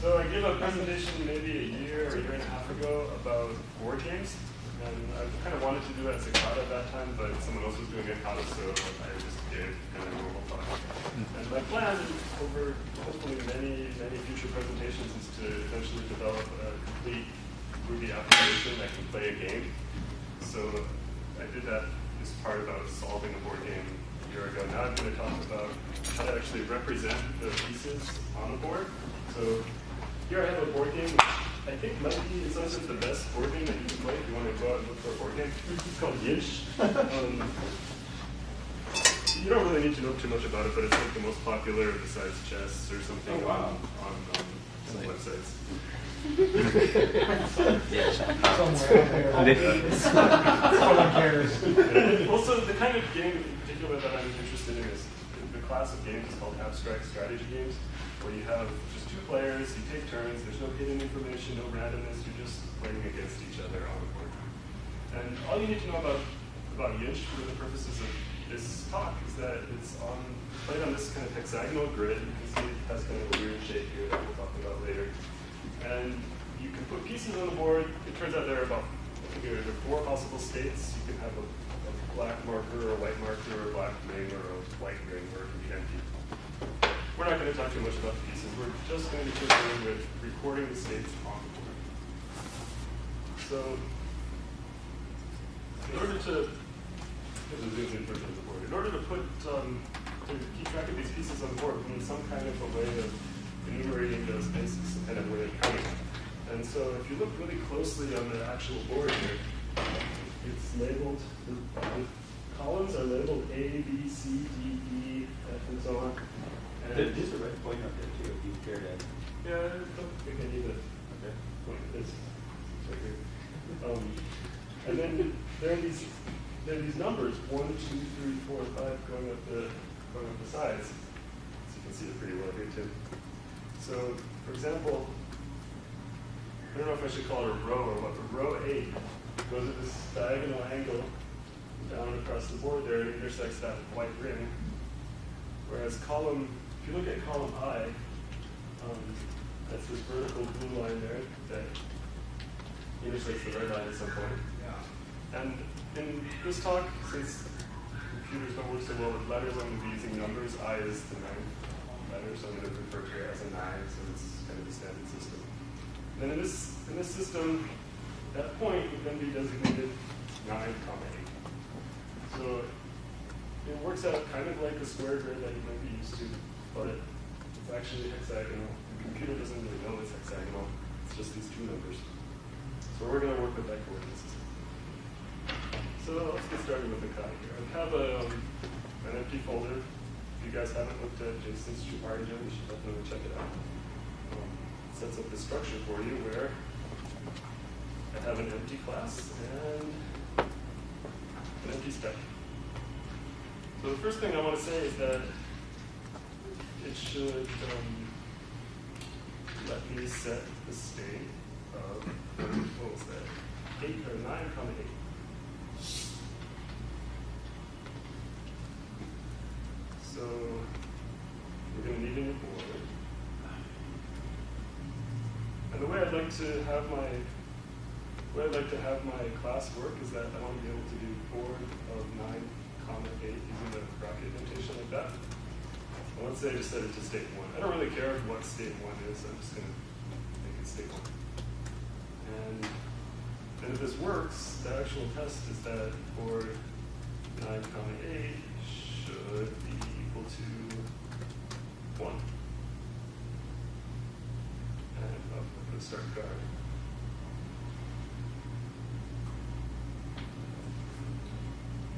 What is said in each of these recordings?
So I gave a presentation maybe a year or a year and a half ago about board games. And I kind of wanted to do it as a Kata at that time, but someone else was doing a Kata, so I just gave kind of a normal talk. And my plan over hopefully many future presentations is to eventually develop a complete Ruby application that can play a game. So I did that this part about solving a board game a year ago. Now I'm going to talk about how to actually represent the pieces on a board. So here I have a board game which I think might be, it's not just the best board game that you can play if you want to go out and look for a board game. It's called Yinch. You don't really need to know too much about it, but it's like the most popular besides chess or something on some websites. Someone cares. Also, the kind of game in particular that I'm interested in is the class of games is called abstract strategy games, where you have just two players, you take turns, there's no hidden information, no randomness, you're just playing against each other on the board. And all you need to know about Yinch for the purposes of this talk is that it's played on this kind of hexagonal grid. You can see it has kind of a weird shape here that we'll talk about later. And you can put pieces on the board. It turns out there are about, I think there are 4 possible states. You can have a black marker, or a white marker, or a black ring, or a white ring, or it can be empty. We're not going to talk too much about the pieces. We're just going to be concerned with recording the states on the board. So, in order to, here's a zoomed in version of the board. In order to to keep track of these pieces on the board, we need some kind of a way of enumerating those spaces and a way of counting them. And so, if you look really closely on the actual board here, it's labeled, the columns are labeled A, B, C, D, E, F, and so on. And these are red point up there too, if you care to. yeah, I don't think I need it. Okay. Look at this. It's right here. And then there are these numbers, 1, 2, 3, 4, 5, going up the sides. So you can see it pretty well here too. So, for example, I don't know if I should call it a row or what, but row 8 goes at this diagonal angle down across the board there and intersects that white ring. Whereas if you look at column I, that's this vertical blue line there that intersects the red line at some point. Yeah. And in this talk, since computers don't work so well with letters, I'm going to be using numbers. I is the 9th letter, so I'm going to refer to it as a 9, so it's kind of the standard system. And then in this system, that point would then be designated 9, 8. So it works out kind of like a square grid that you might be used to, but it's actually hexagonal. The computer doesn't really know it's hexagonal. It's just these 2 numbers. So we're going to work with that coordinate system. So let's get started with the Kata here. I have an empty folder. If you guys haven't looked at Jason's Shibari Gem, you should definitely check it out. It sets up the structure for you where I have an empty class and an empty spec. So the first thing I want to say is that it should let me set the state of, what was that, 8 or 9, 8. So we're going to need a new board. And the way I'd like to have my class work is that I want to be able to do board of 9, 8 using the bracket notation like that. And let's say I just set it to state 1. I don't really care what state 1 is. I'm just going to make it state 1. And then if this works, the actual test is that board 9, 8 should be equal to 1. And I'll put start guard.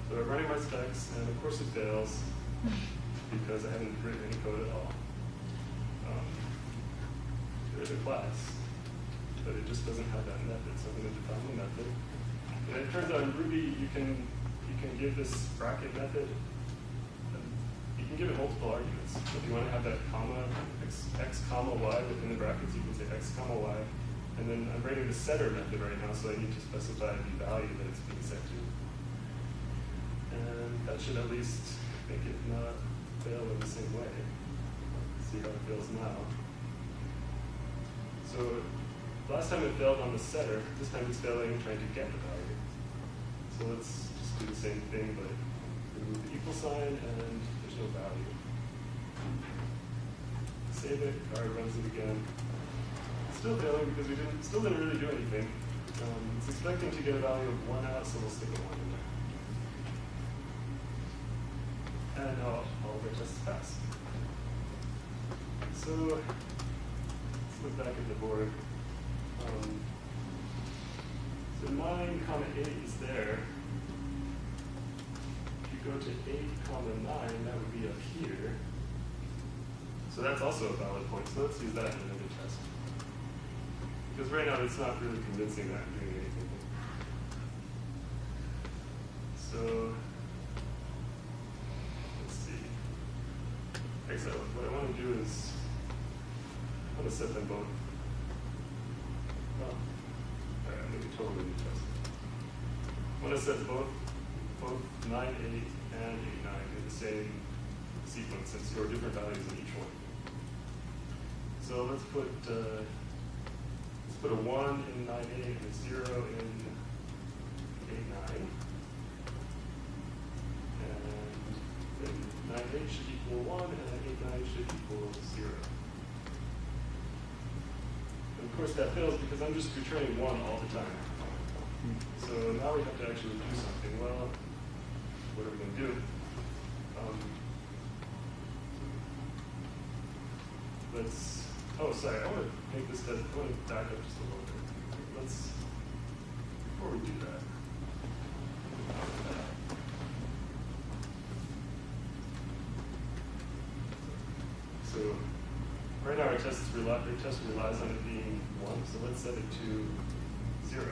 So I'm running my specs, and of course it fails because I haven't written any code at all. There's a class, but it just doesn't have that method, so I'm going to define the method. And it turns out in Ruby you can give this bracket method. You can give it multiple arguments. So if you want to have that comma, x comma y within the brackets, you can say x comma y. And then I'm writing the setter method right now, so I need to specify the value that it's being set to. And that should at least make it not fail in the same way. Let's see how it fails now. So last time it failed on the setter, this time it's failing trying to get the value. So let's just do the same thing, but remove the equal sign and there's no value. Save it, card runs it again. Still failing because we still didn't really do anything. It's expecting to get a value of 1 out, so we'll stick a 1 in there. And now all of our tests pass. So let's look back at the board. So 9, 8 is there. If you go to 8, 9, that would be up here. So that's also a valid point. So let's use that in another test. Because right now it's not really convincing that I'm doing anything. So let's see. Actually, what I want to do is I want to set them both. Well, all right, I'm going to totally new test. I want to set both 9, 8 and 8, 9 in the same sequence and store different values in each one. So let's put a 1 in 9, 8 and a 0 in 8, 9. And then 9, 8 should equal 1 and 8, 9 should equal 0. And of course that fails because I'm just returning 1 all the time. So now we have to actually do something. Well, what are we going to do? Oh, sorry, I want to make this test, I want to back up just a little bit. Before we do that. So, right now our test relies on it being 1, so let's set it to 0.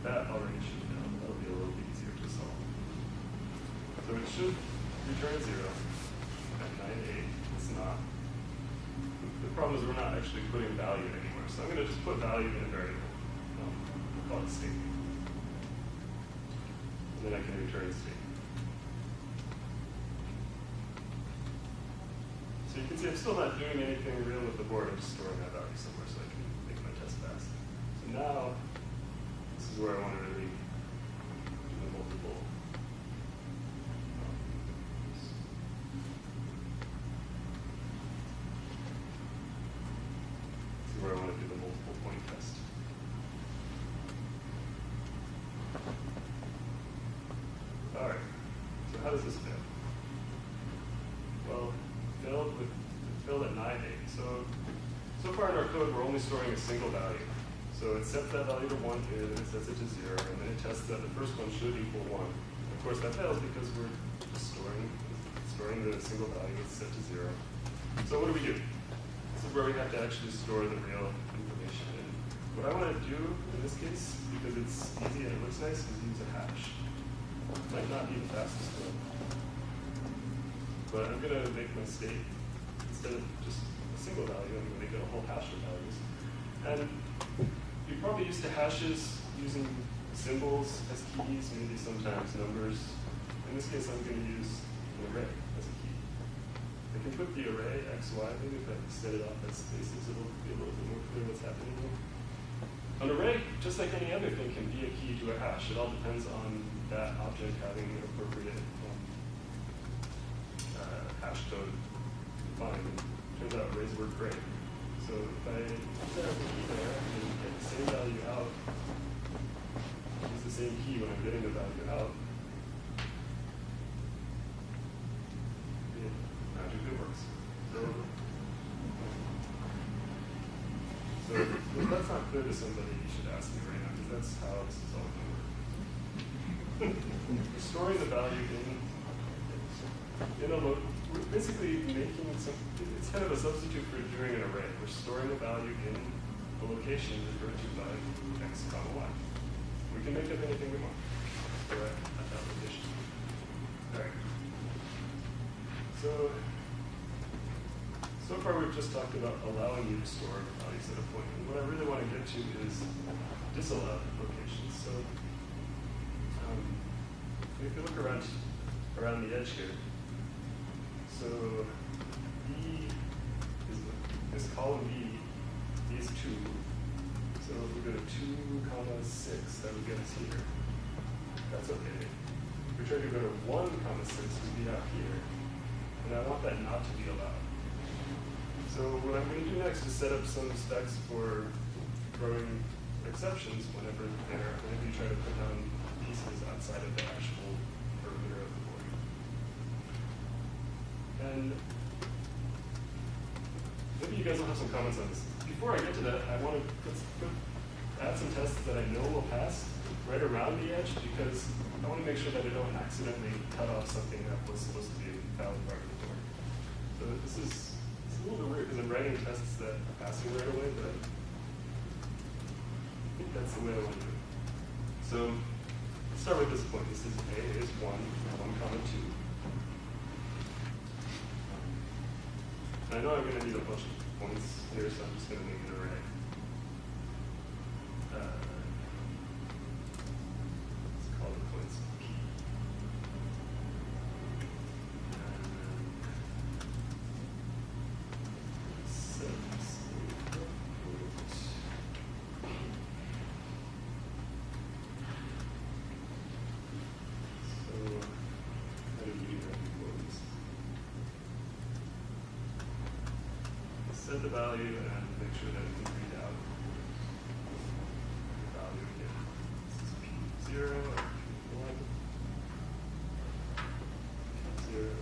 That already should fail. That'll be a little bit easier to solve. So it should return 0 at 9, 8. It's not. The problem is we're not actually putting value anywhere. So I'm going to just put value in a variable. We'll call it state. And then I can return state. So you can see I'm still not doing anything real with the board. I'm just storing that value somewhere so I can make my test fast. So now, this is where I want to really do the multiple. This is where I want to do the multiple point test. All right. So how does this fail? Well, it failed at 9, 8. So far in our code, we're only storing a single value. So it sets that value to 1 here, then it sets it to 0, and then it tests that the first one should equal 1. Of course, that fails because we're just storing the single value that's set to 0. So what do? This is where we have to actually store the real information. And what I want to do in this case, because it's easy and it looks nice, is use a hash. It might not be the fastest way. But I'm going to make my state, instead of just a single value, I'm going to make it a whole hash of values. And you're probably used to hashes using symbols as keys, maybe sometimes numbers. In this case, I'm going to use an array as a key. I can put the array x, y, maybe if I set it off as spaces, it'll be a little bit more clear what's happening here. An array, just like any other thing, can be a key to a hash. It all depends on that object having the appropriate hash code defined. Turns out arrays work great. So if I set up a key there, I can get the same value out. Use the same key when I'm getting the value out. It magically works. So if that's not clear to somebody, you should ask me right now, because that's how this is all going to work. We're storing the value in a load. We're basically making it's kind of a substitute for doing an array. We're storing the value in a location referred to by x, y. We can make up anything we want at that location. All right. So far we've just talked about allowing you to store values at a point. And what I really want to get to is disallowed locations. So if you look around the edge here, so B is this column B, these two. So if we go to 2, comma 6, that would get us here. That's okay. If we try to go to 1, comma 6, we'd be out here. And I want that not to be allowed. So what I'm going to do next is set up some specs for throwing exceptions whenever you try to put down pieces outside of the actual perimeter of the board. And maybe you guys will have some comments on this. Before I get to that, I want to add some tests that I know will pass right around the edge, because I want to make sure that I don't accidentally cut off something that was supposed to be a valid part of the board. So this is a little bit weird because I'm writing tests that are passing right away, but I think that's the way I want to do it. So let's start with this point. This is A is 1, 1, 2. And I know I'm going to need a bunch of points here, so I'm just going to make an array. Let's call the points P. So how did we do that before this? Set the value and make sure that it can read out the value again. This is P0, P1, P0,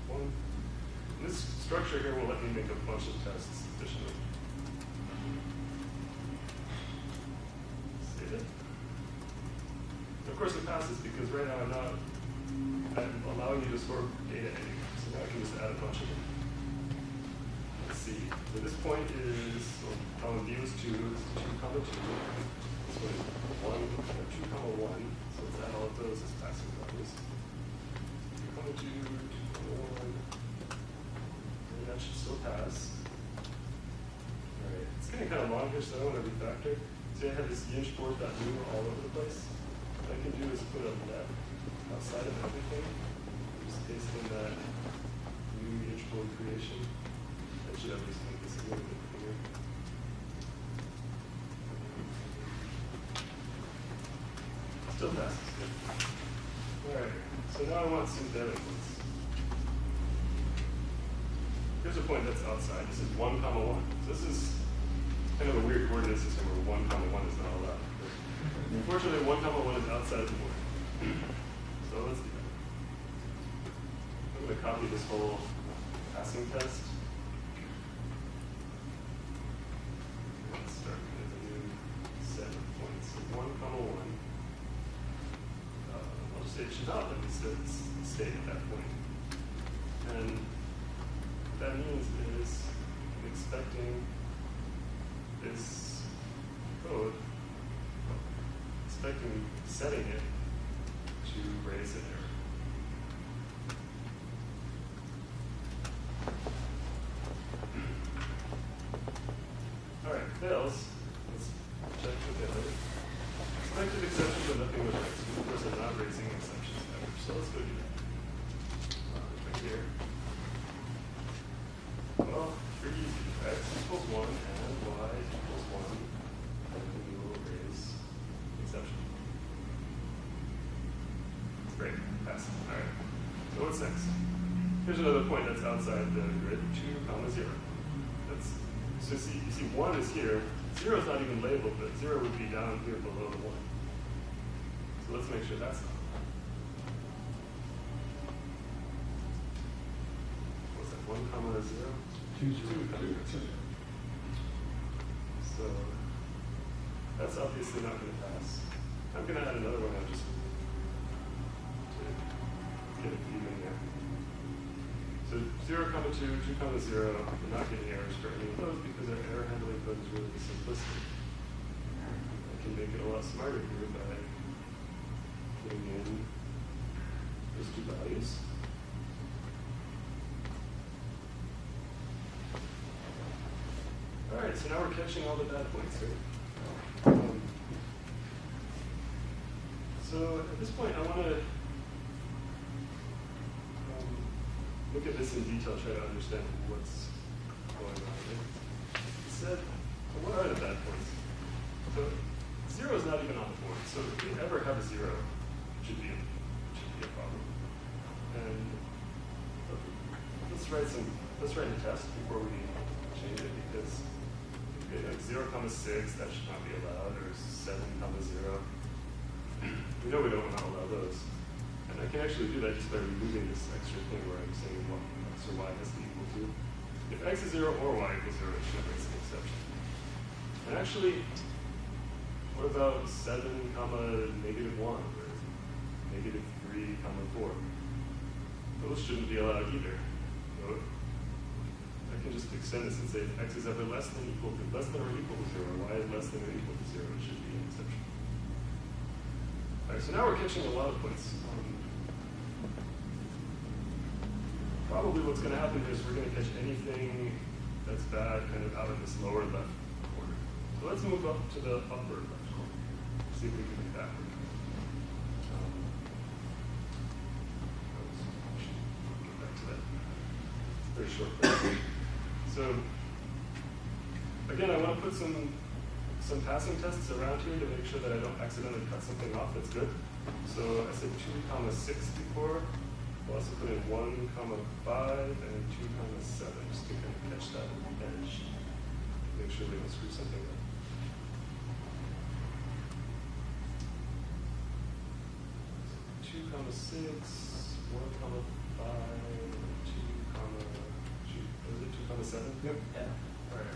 1. And this structure here will let me make a bunch of tests additionally. Save it. Of course it passes because right now I'm allowing you to store data anywhere. So now I can just add a bunch of them. Let's see. So this point is, well, column B was 2, this is 2, comma 2. This one is 2, comma 1. So let's add all of those as passing values. 2, comma 2, 2, comma 1. And that should still pass. All right. It's getting kind of long here, so I don't want to refactor. See, I have this yinchboard.new all over the place. What I can do is put a left outside of everything. Just paste in that new yinchboard creation. That should at least make this a little bit clearer. Still passes. Good. All right. So now I want synthetic ones. Here's a point that's outside. This is 1, comma 1. So this is kind of a weird coordinate system where 1, comma 1 is not allowed. Unfortunately, 1, comma 1 is outside the board. So let's do that. I'm going to copy this whole passing test. Let's start with a new set of points. 1, comma 1. I'll just say it should not let me stay at that point. And what that means is I'm expecting this code, setting it to raise an error. All right, fails. Let's check the failure. Expected exception, but nothing was raised. Of course, I'm not raising exceptions ever. So let's go do that. Right here. Well, pretty easy. X equals 1 and y equals 1. And we will raise exception. Great, pass. All right. So what's next? Here's another point that's outside the grid, 2, comma 0. That's, so see, you see 1 is here. 0 is not even labeled, but 0 would be down here below the 1. So let's make sure that's not. What's that, 1, comma 0? 2, comma 0. So that's obviously not going to pass. I'm going to add another one now just get a few in there. So 0, comma 2, 2, comma 0, we're not getting errors for any of those because our error handling code is really simplistic. I can make it a lot smarter here by putting in those two values. All right, so now we're catching all the bad points here. So at this point, I want to look at this in detail, try to understand what's going on here. write a test before we change it, because okay, like 0, 6, that should not be allowed, or 7, 0. We know we don't want to allow those. And I can actually do that just by removing this extra thing where I'm saying what x or y has to be equal to. If x is 0 or y equals 0, it should raise an exception. And actually, what about 7, -1, or -3, 4? Those shouldn't be allowed either. So I can just extend this and say if x is ever less than or equal to 0, or y is less than or equal to 0, it should be an exception. All right, so now we're catching a lot of points. Probably what's going to happen here is we're going to catch anything that's bad kind of out of this lower left corner. So let's move up to the upper left corner. See if we can make that work. Get back to that. Very short break. So again, I want to put some passing tests around here to make sure that I don't accidentally cut something off that's good. So I said 2, 6 before. We'll also put in 1, 5, and 2, 7, just to kind of catch that edge. Make sure we don't screw something up. So 2, 6, 1, 5, 2, was it 2, 7? Yep. Yeah. All right.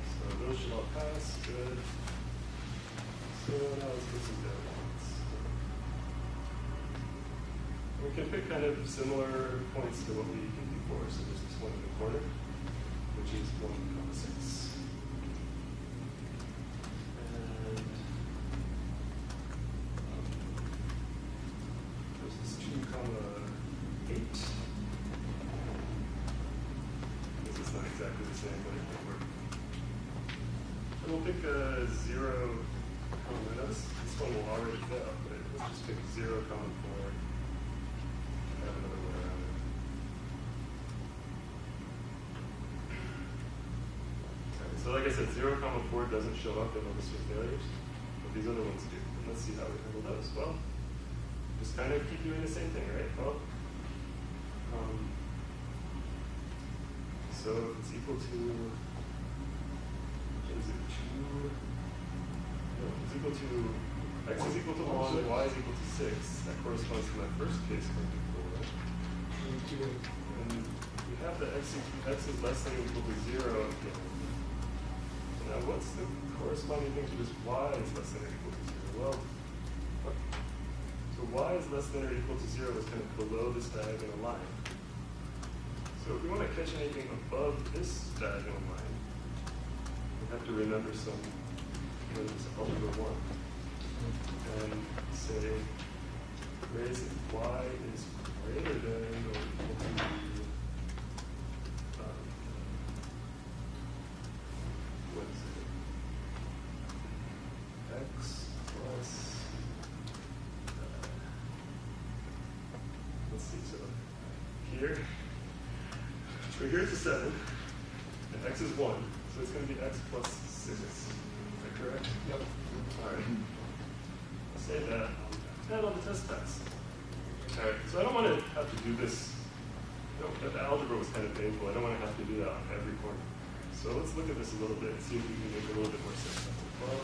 So those should all pass. Good. So now let's put some data points. We can pick kind of similar points to what we did before. So there's this one in the corner, which is 1, 6. And there's this 2, 8. This is not exactly the same, but it might work. And we'll pick a 0, this one will already fail, but let's just pick 0, 4. Have another way around it. Okay, so like I said, 0, 4 doesn't show up in all the failures, but these other ones do. And let's see how we handle those. Well, just kind of keep doing the same thing, right? Well, so if it's equal to, is it 2? No, it's equal to, x is equal to 1, y is equal to 6. That corresponds to my first case going to 4. And we have that x is less than or equal to 0 again. Now what's the corresponding thing to this y is less than or equal to 0? Well, so y is less than or equal to 0 is kind of below this diagonal line. So if we want to catch anything above this diagonal line, we have to remember some, this algebra 1. And say, raise if y is greater than or equal to what is it? X plus let's see, so here, so here's a 7, and x is 1, so it's going to be x plus 6. Is that correct? Yep. All right. I'll say that. And on the test pass. All right. So I don't want to have to do this. The algebra was kind of painful. I don't want to have to do that on every corner. So let's look at this a little bit and see if we can make it a little bit more sense. Well,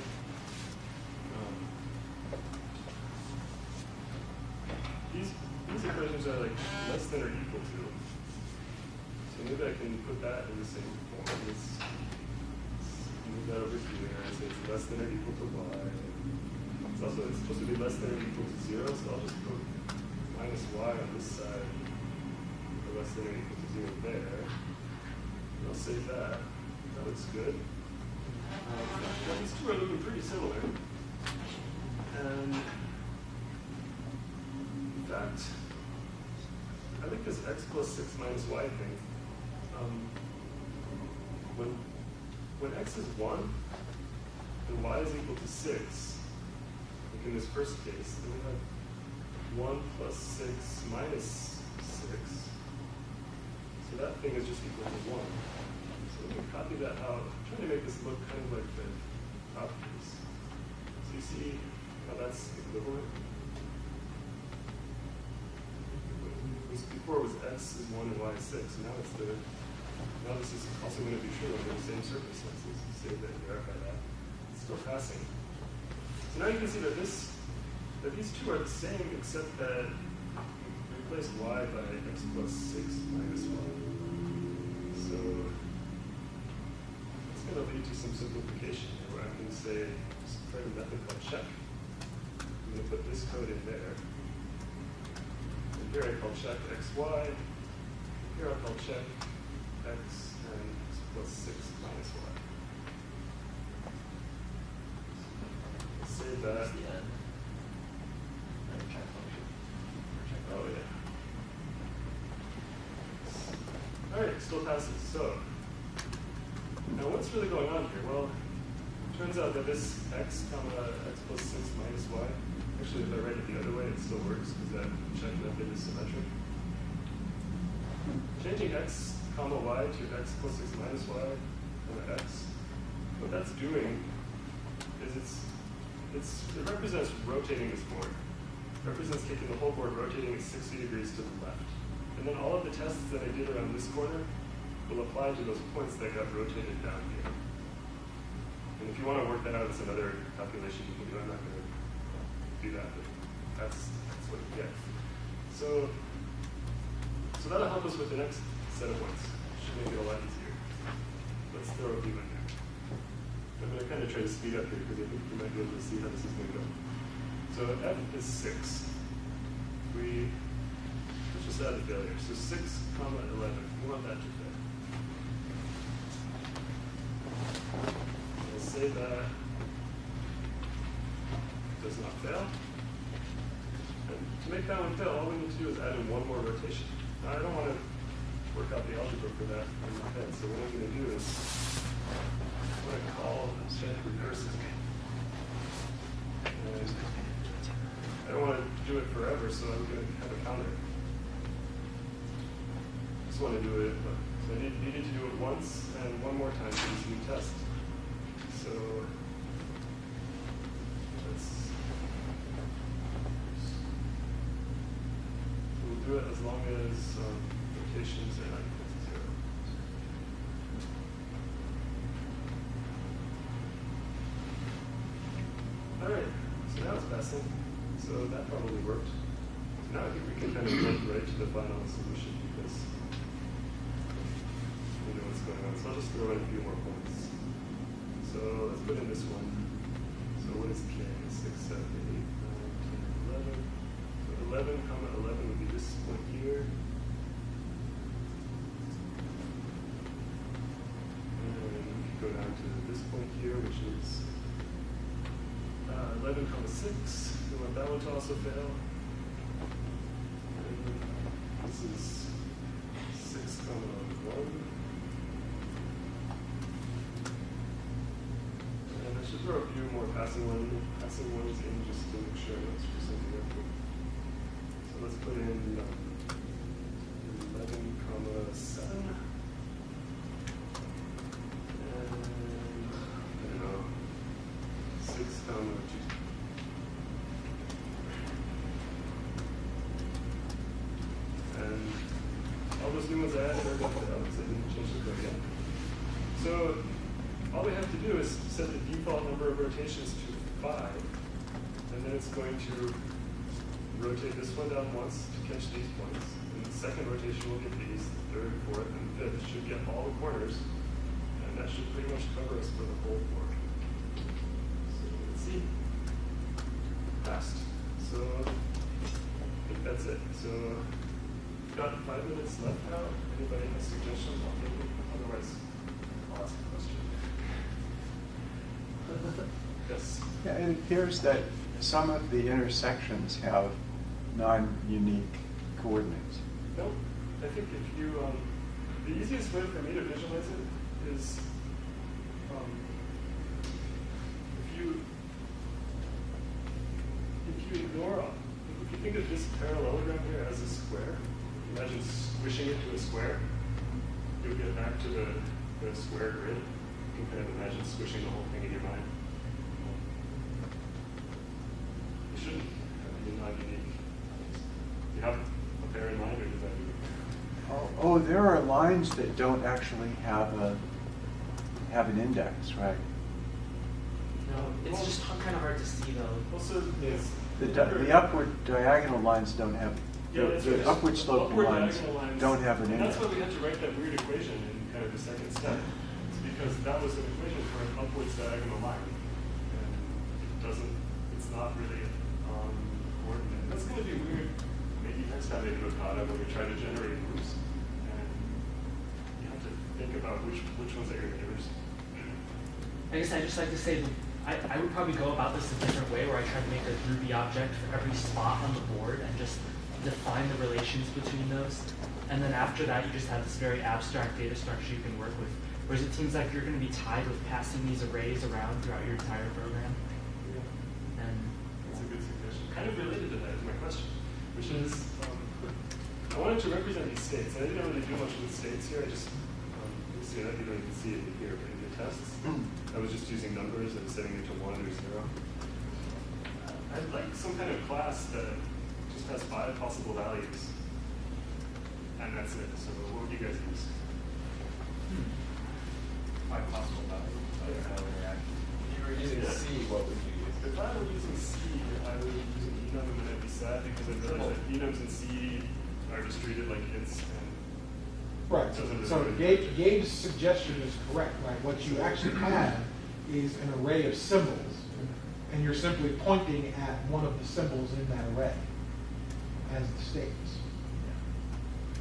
these equations are like less than or equal to. So maybe I can put that in the same form. Let's move that over here and say it's less than or equal to y. It's supposed to be less than or equal to 0, so I'll just put minus y on this side, or less than or equal to 0 there. And I'll save that. That looks good. Well, these two are looking pretty similar. And in fact, I think this x plus 6 minus y thing, when x is 1 and y is equal to 6, like in this first case, then we have 1 plus 6 minus 6. So that thing is just equal to 1. So we can copy that out. I'm trying to make this look kind of like the top piece. So you see how that's equivalent? We before it was x is 1 and y is 6, and now it's now this is also going to be true under the same circumstances. Say that you verify that. It's still passing. So now you can see that these two are the same except that we replaced y by x plus 6 minus y. So it's going to lead to some simplification here where I'm going to say, just write a method called check. I'm going to put this code in there. And here I call check xy. Here I call check x and x plus 6 minus y. Save that. The end. And check function. Oh, yeah. All right, still passes. So, now what's really going on here? Well, it turns out that this x comma x plus 6 minus y, actually if I write it the other way, it still works because that check method is symmetric. Changing x comma y to x plus 6 minus y comma x, what that's doing is it represents rotating this board. It represents taking the whole board, rotating it 60 degrees to the left. And then all of the tests that I did around this corner will apply to those points that got rotated down here. And if you want to work that out, it's another calculation you can do. I'm not going to do that, but that's what you get. So that'll help us with the next set of points. Should make it a lot easier. Let's throw a few in there. I'm going to kind of try to speed up here because I think you might be able to see how this is going to go. So f is 6. Let's just add a failure. So 6 comma 11. We want that to fail. We'll say that does not fail. And to make that one fail, all we need to do is add in one more rotation. Now, I don't want to work out the algebra for that in my head, so what I'm going to do is I'm going to call check recursive. And I don't want to do it forever, so I'm going to have a counter. I just want to do it, so I needed to do it once and one more time for this new test. So we'll do it as long as rotations are not equal to 0. All right, so now it's passing. So that probably worked. So now I think we can kind of jump right to the final solution because we know what's going on. So I'll just throw in a few more points. So let's put in this one. So what is k? 6, 7, 8, 9, 10, 11. So 11 comma 11 would be this point here. And we can go down to this point here, which is 11 comma 6. We want that one to also fail. And this is 6 comma 1. And I should throw a few more passing ones in just to make sure that's for something else. So let's put in 11 comma 7. And I don't know, 6 comma 2. And all those new ones I added are going to fail because I didn't change the code yet. So all we have to do is set the default number of rotations to 5, and then it's going to rotate this one down once to catch these points. And the second rotation will get these, the third, fourth, and fifth should get all the corners, and that should pretty much cover us for the whole board. So let's see. Passed. So I think that's it. So we've got 5 minutes left now. Anybody has suggestions? I'll take it. Otherwise, I'll ask a question. Yes. Yeah, it appears that some of the intersections have non-unique coordinates. Nope. I think if you, the easiest way for me to visualize it is if you ignore, if you think of this parallelogram here as a square, imagine squishing it to a square, you'll get back to the square grid. You can kind of imagine squishing the whole thing in your mind. It shouldn't be non-unique. Do you have a pair in mind, or does that Oh, there are lines that don't actually have an index, right? No, it's just kind of hard to see though. Also, it's The upward diagonal lines don't have, yeah, that's right. the upward sloping Upward lines diagonal lines don't have an and index. that's why we had to write that weird equation in kind of the second step. It's because that was an equation for an upwards diagonal line. And it doesn't, it's not really coordinate. And that's going to be weird maybe next time they do a Kata when we try to generate groups. And you have to think about which ones are your neighbors. I guess I just like to say that I would probably go about this a different way where I try to make a Ruby object for every spot on the board and just define the relations between those. And then after that, you just have this very abstract data structure you can work with. Whereas it seems like you're going to be tied with passing these arrays around throughout your entire program. Yeah. And That's a good suggestion. Kind of related to that is my question, which is, I wanted to represent these states. I didn't really do much with states here. I just, you see that, you don't even see it here, but in the tests, I was just using numbers and setting it to 1 or 0. I'd like some kind of class that just has 5 possible values. And that's it. So what would you guys use? 5 possible values. I don't know interaction. If you were using Yeah. C, what would you use? If I were using C, I would be using enum, and then I'd be sad because I realized that enums and C are just treated like hits. And Right, doesn't so really- Gabe's suggestion is correct, right? What you actually have is an array of symbols, and you're simply pointing at one of the symbols in that array as the states.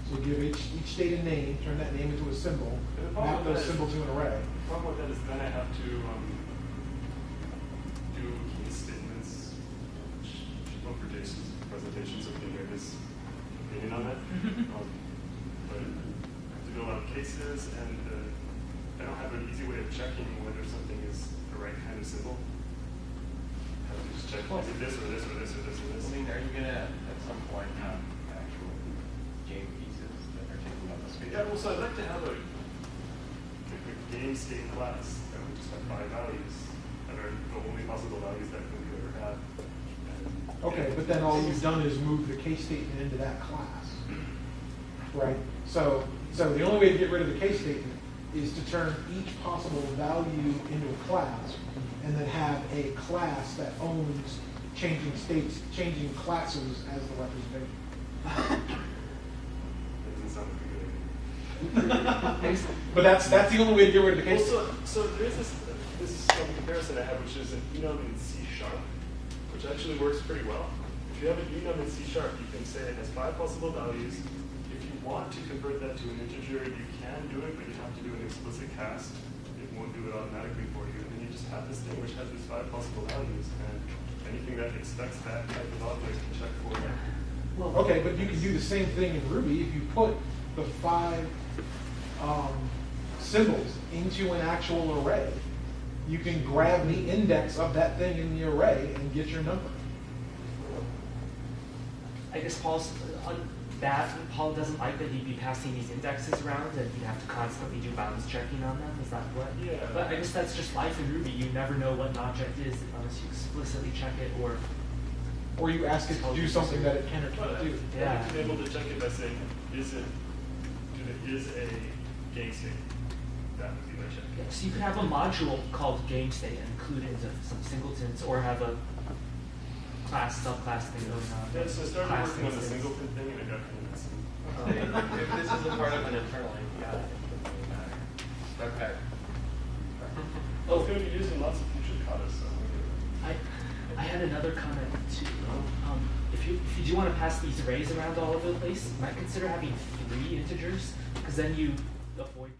So give each state a name, turn that name into a symbol, And the problem map with those that is- symbols to an array. The problem with that is then I have to do case statements, which look for Jason's presentation, so we can hear his opinion on that. But I have to do a lot of cases, and I don't have an easy way of checking whether something is the right kind of symbol. I have to just check, is it this or this or this or this or this? I mean, are you gonna at some point have actual game pieces that are taking up the space? Yeah, well, so I'd like to have a game state class that would just have 5 values that are the only possible values that we could ever have. And Okay, but then all you've done is move the case statement into that class, right? So the only way to get rid of the case statement is to turn each possible value into a class, and then have a class that owns changing states, changing classes as the representation. That doesn't sound like a good idea. But that's the only way to get rid of the case statement. So there is this is some comparison I have, which is an enum in C#, which actually works pretty well. If you have an enum in C#, you can say it has 5 possible values. If you want to convert that to an integer, you can do it, but you have to do an explicit cast. It won't do it automatically for you. And then you just have this thing which has these 5 possible values, and anything that expects that type of object can check for it. Okay, but you can do the same thing in Ruby if you put the 5 symbols into an actual array. You can grab the index of that thing in the array and get your number. I guess Paul doesn't like that he'd be passing these indexes around and he'd have to constantly do bounds checking on them. Is that what? Yeah. But I guess that's just life in Ruby. You never know what an object is unless you explicitly check it Or you ask it to do something that it can or But can't do. Yeah. I'd be able to check it by saying, is a game state? That would be my check. Yeah, so you could have a module called game state and include it into some singletons, or have a class, subclass thing going on. Yeah, so I started Class working on the instance. singleton thing, and I got kind of messy. If this is a part of an internal API, it doesn't really matter. Okay. Well, it's going to be used in lots of future katas, so. I had another comment too. If you do want to pass these arrays around all over the place, you might consider having 3 integers, because then you avoid